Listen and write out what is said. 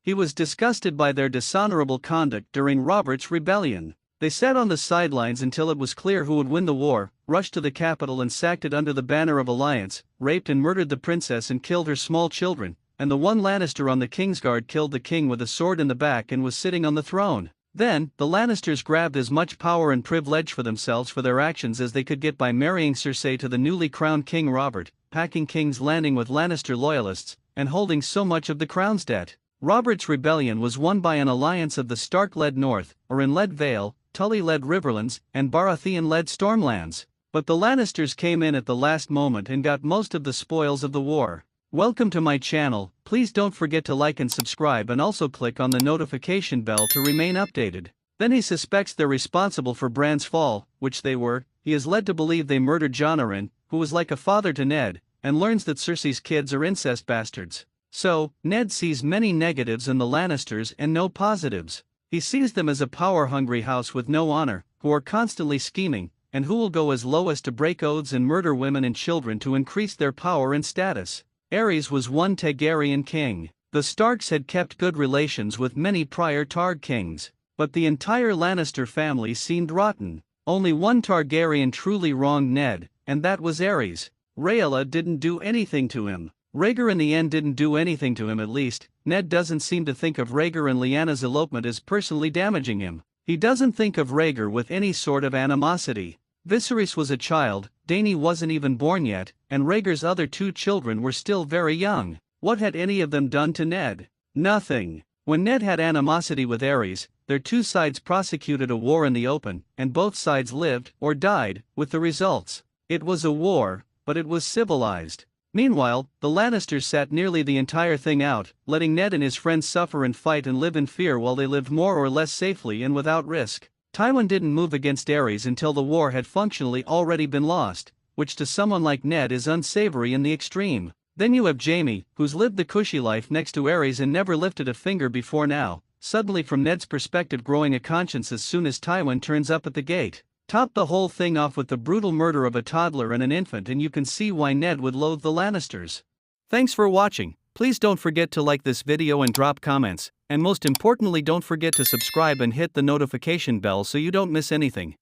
He was disgusted by their dishonorable conduct during Robert's rebellion. They sat on the sidelines until it was clear who would win the war, rushed to the capital and sacked it under the banner of alliance, raped and murdered the princess and killed her small children, and the one Lannister on the Kingsguard killed the king with a sword in the back and was sitting on the throne. Then, the Lannisters grabbed as much power and privilege for themselves for their actions as they could get by marrying Cersei to the newly crowned King Robert, packing King's Landing with Lannister loyalists, and holding so much of the crown's debt. Robert's rebellion was won by an alliance of the Stark-led North, Arryn-led Vale, Tully-led Riverlands, and Baratheon-led Stormlands. But the Lannisters came in at the last moment and got most of the spoils of the war. Welcome to my channel. Please don't forget to like and subscribe and also click on the notification bell to remain updated. Then he suspects they're responsible for Bran's fall, which they were. He is led to believe they murdered Arryn, who was like a father to Ned, and learns that Cersei's kids are incest bastards. So, Ned sees many negatives in the Lannisters and no positives. He sees them as a power-hungry house with no honor, who are constantly scheming, and who will go as low as to break oaths and murder women and children to increase their power and status. Aerys was one Targaryen king. The Starks had kept good relations with many prior Targ kings, but the entire Lannister family seemed rotten. Only one Targaryen truly wronged Ned, and that was Aerys. Rhaella didn't do anything to him. Rhaegar in the end didn't do anything to him, at least. Ned doesn't seem to think of Rhaegar and Lyanna's elopement as personally damaging him. He doesn't think of Rhaegar with any sort of animosity. Viserys was a child, Dany wasn't even born yet, and Rhaegar's other two children were still very young. What had any of them done to Ned? Nothing. When Ned had animosity with Aerys, their two sides prosecuted a war in the open, and both sides lived, or died, with the results. It was a war, but it was civilized. Meanwhile, the Lannisters sat nearly the entire thing out, letting Ned and his friends suffer and fight and live in fear while they lived more or less safely and without risk. Tywin didn't move against Aerys until the war had functionally already been lost, which to someone like Ned is unsavory in the extreme. Then you have Jaime, who's lived the cushy life next to Aerys and never lifted a finger before now, suddenly from Ned's perspective growing a conscience as soon as Tywin turns up at the gate. Top the whole thing off with the brutal murder of a toddler and an infant, and you can see why Ned would loathe the Lannisters. Thanks for watching. Please don't forget to like this video and drop comments, and most importantly don't forget to subscribe and hit the notification bell so you don't miss anything.